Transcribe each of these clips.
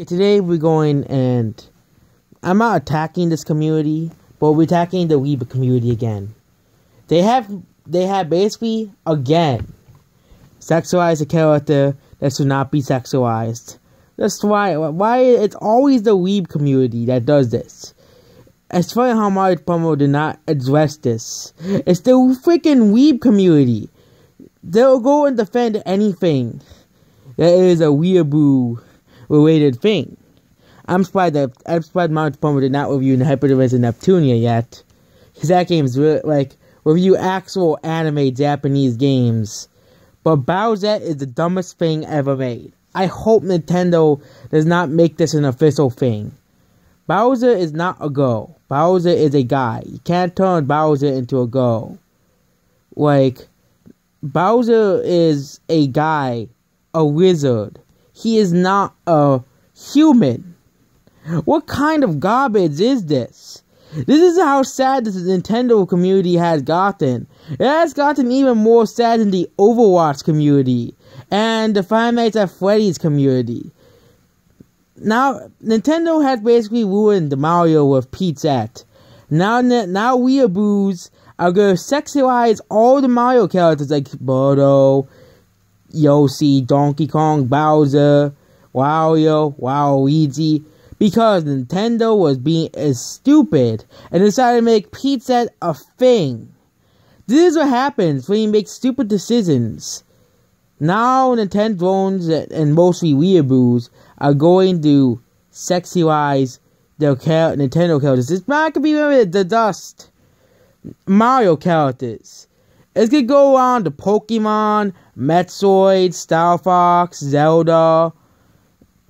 Today we're going, and I'm not attacking this community, but we're attacking the Weeb community again. They have basically, again, sexualized a character that should not be sexualized. That's why it's always the Weeb community that does this. It's funny how Mario Pummel did not address this. It's the freaking Weeb community. They'll go and defend anything that is a weeaboo related thing. I'm surprised Mario Pummel did not review the Hyperdimension Neptunia yet. Because that game's really, like, review actual anime Japanese games. But Bowser is the dumbest thing ever made. I hope Nintendo does not make this an official thing. Bowser is not a girl. Bowser is a guy. You can't turn Bowser into a girl. Like, Bowser is a guy, a wizard. He is not a human. What kind of garbage is this? This is how sad this Nintendo community has gotten. It has gotten even more sad than the Overwatch community and the Five Nights at Freddy's community. Now, Nintendo has basically ruined the Mario with Pizette. Now weeaboos are going to sexualize all the Mario characters like Birdo, Yoshi, Donkey Kong, Bowser, Wario, Waluigi, because Nintendo was being stupid and decided to make Pizette a thing. This is what happens when you make stupid decisions. Now Nintendo's and mostly weeaboos are going to sexualize their Nintendo characters. It's not going to be the dust Mario characters. It's going to go on to Pokemon, Metroid, Star Fox, Zelda.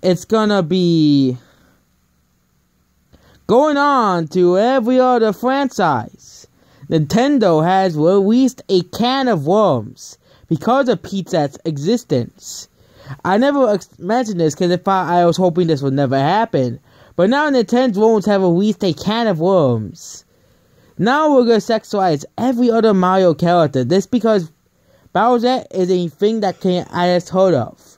It's going to be going on to every other franchise. Nintendo has released a can of worms because of Pizzette's existence. I never mentioned this because I was hoping this would never happen. But now Nintendo have released a can of worms. Now we're going to sexualize every other Mario character. This because Bowser is a thing that I just heard of.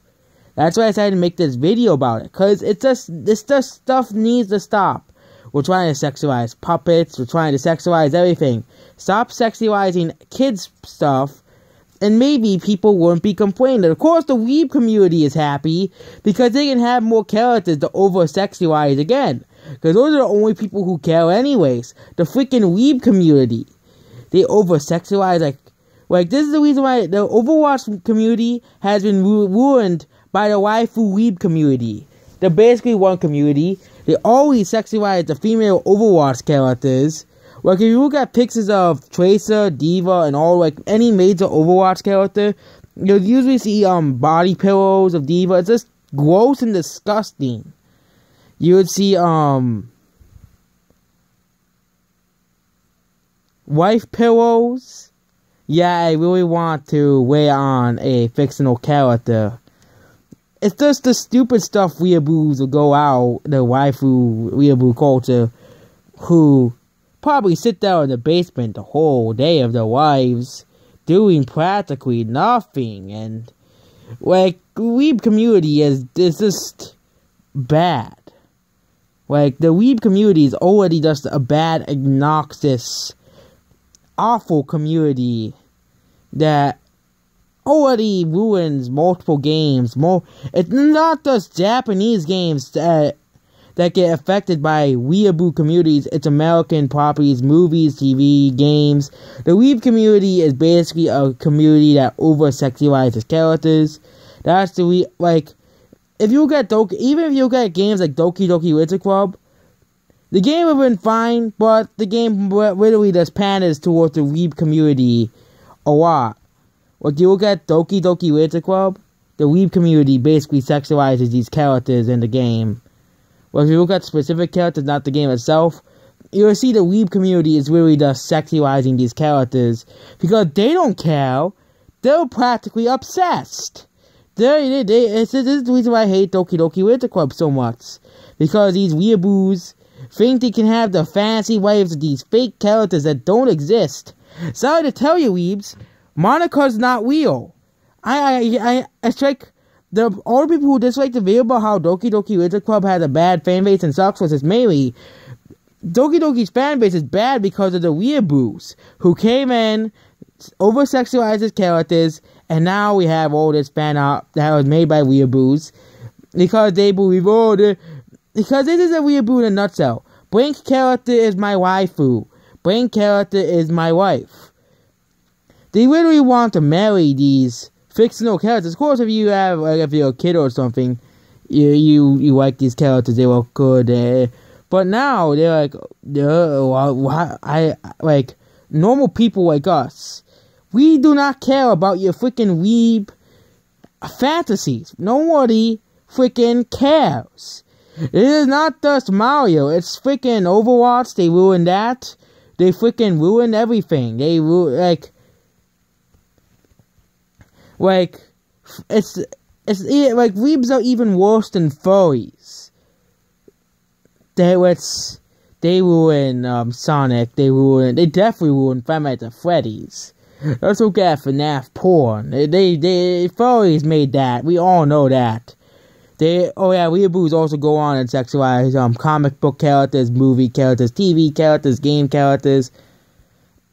That's why I decided to make this video about it. Because this stuff needs to stop. We're trying to sexualize puppets. We're trying to sexualize everything. Stop sexualizing kids' stuff. And maybe people won't be complaining. Of course, the Weeb community is happy. Because they can have more characters to over-sexualize again. Because those are the only people who care anyways. The freaking Weeb community. They over-sexualize like this is the reason why the Overwatch community has been ruined by the waifu Weeb community. They're basically one community. They always sexualize the female Overwatch characters. Like, if you look at pictures of Tracer, Diva, and all, like, any major Overwatch character, you'll usually see, body pillows of Diva. It's just gross and disgusting. You would see, wife pillows. Yeah, I really want to wear on a fictional character. It's just the stupid stuff weeaboos will go out, the waifu weeaboo culture, who probably sit down in the basement the whole day of their lives, doing practically nothing, and, like, the Weeb community is just bad. Like, the Weeb community is already just a bad, obnoxious, awful community that already ruins multiple games. It's not just Japanese games that get affected by weeaboo communities. It's American properties, movies, TV, games. The Weeb community is basically a community that over-sexualizes characters. That's the like, if you look at even if you look at games like Doki Doki Literature Club, the game would have been fine, but the game literally just panders towards the Weeb community a lot. Like, you look at Doki Doki Literature Club, the Weeb community basically sexualizes these characters in the game. Well, if you look at specific characters, not the game itself, you'll see the Weeb community is really just sexualizing these characters because they don't care. They're practically obsessed. This is the reason why I hate Doki Doki Literature Club so much. Because these weeaboos think they can have the fancy waves of these fake characters that don't exist. Sorry to tell you, Weebs, Monica's not real. I strike all the people who dislike the video about how Doki Doki Literature Club has a bad fan base and sucks was just mainly Doki Doki's fan base is bad because of the weeaboos who came in, over-sexualized his characters, and now we have all this fan art that was made by weeaboos because they believe, because this is a weeaboo in a nutshell. Blink character is my waifu. Blink character is my wife. They literally want to marry these fictional characters. Of course, if you have, like, if you're a kid or something, you like these characters, they look good. But now they're like normal people like us. We do not care about your freaking weeb fantasies. Nobody freaking cares. It is not just Mario. It's freaking Overwatch. They ruined that. They freaking ruined everything. They like it's like weebs are even worse than furries. They ruin Sonic. They definitely ruin Five Nights at Freddy's. Let's look at FNAF porn. They furries made that. We all know that. Weeaboos also go on and sexualize comic book characters, movie characters, TV characters, game characters.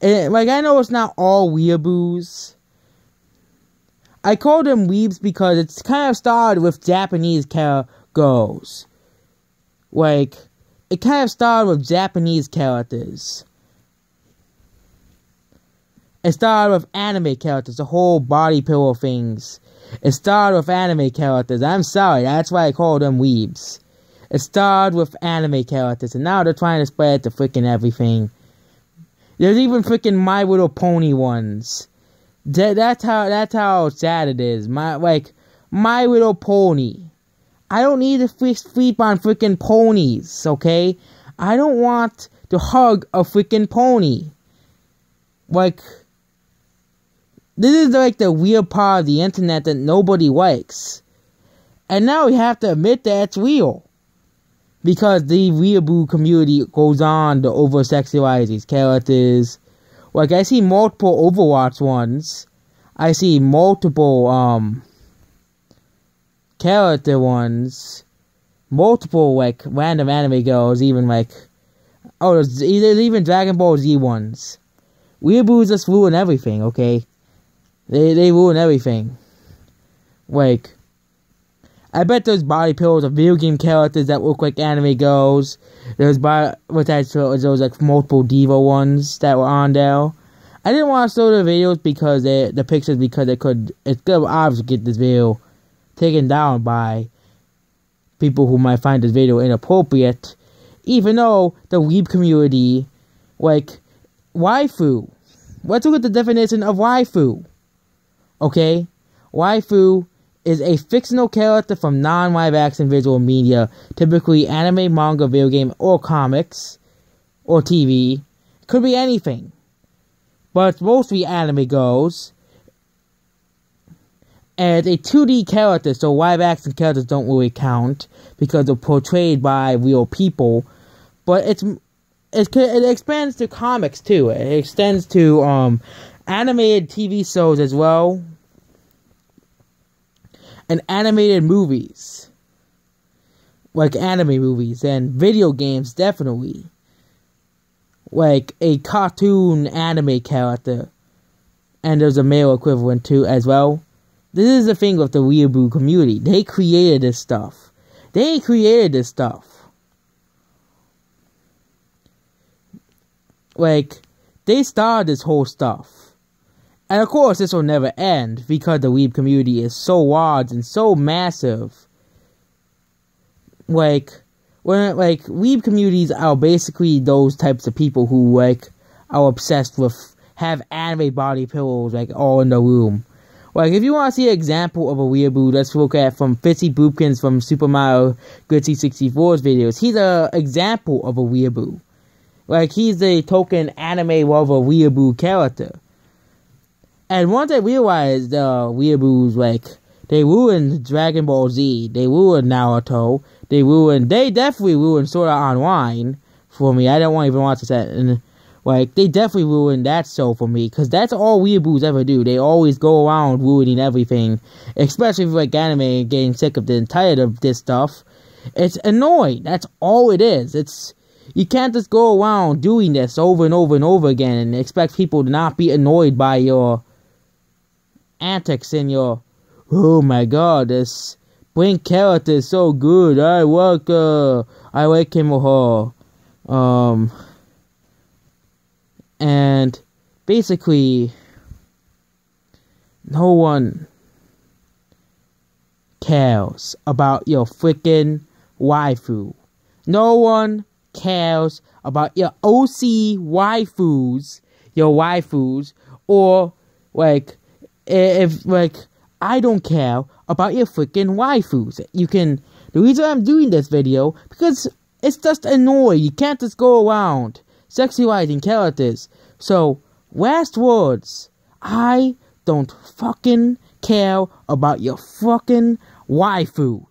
And, like, I know it's not all weeaboos. I call them weebs because it's kind of started with Japanese girls. Like, it kind of started with Japanese characters. It started with anime characters, the whole body pillow things. It started with anime characters. I'm sorry, that's why I call them weebs. It started with anime characters, and now they're trying to spread to freaking everything. There's even freaking My Little Pony ones. That's how sad it is. My Little Pony. I don't need to sleep on freaking ponies, okay? I don't want to hug a freaking pony. Like, this is like the weird part of the internet that nobody likes. And now we have to admit that it's real. Because the weeaboo community goes on to over-sexualize these characters. Like, I see multiple Overwatch ones. I see multiple, character ones. Multiple, like, random anime girls, even, like... Oh, there's even Dragon Ball Z ones. Weeaboos just ruin everything, okay? They ruin everything. Like, I bet there's body pillows of video game characters that look like anime girls. There's like multiple diva ones that were on there. I didn't want to show the videos because the pictures because it's good obviously get this video taken down by people who might find this video inappropriate. Even though the weeb community, like, waifu. Let's look at the definition of waifu. Okay? Waifu is a fictional character from non-live action visual media, typically anime, manga, video game, or comics, or TV. Could be anything. But it's mostly anime girls. And it's a 2D character, so live action characters don't really count, because they're portrayed by real people. But it expands to comics too. It extends to animated TV shows as well. And animated movies. Like anime movies. And video games, definitely. Like a cartoon anime character. And there's a male equivalent too as well. This is the thing with the weeaboo community. They created this stuff. Like, they started this whole stuff. And of course, this will never end because the weeb community is so large and so massive. Like, weeb communities are basically those types of people who, like, are obsessed with, have anime body pillows, like, all in the room. Like, if you want to see an example of a weeaboo, let's look at from Fitzy Boopkins from Super Mario Gritty 64's videos. He's an example of a weeaboo. Like, he's the token anime lover weeaboo character. And once I realized weeaboos, like, they ruined Dragon Ball Z, they ruined Naruto, they definitely ruined Sword Art Online for me. I don't even watch that. And Like, they definitely ruined that show for me, because that's all weeaboos ever do. They always go around ruining everything, especially if you like anime and getting sick of and tired of this stuff. It's annoying. That's all it is. You can't just go around doing this over and over and over again and expect people to not be annoyed by your antics and your, oh my god, this Blink character is so good. I like him or her. And basically, no one cares about your freaking waifu. No one cares about your OC waifus, or like, if like, I don't care about your freaking waifus. The reason I'm doing this video, because it's just annoying. You can't just go around sexualizing characters. So, last words, I don't fucking care about your fucking waifu.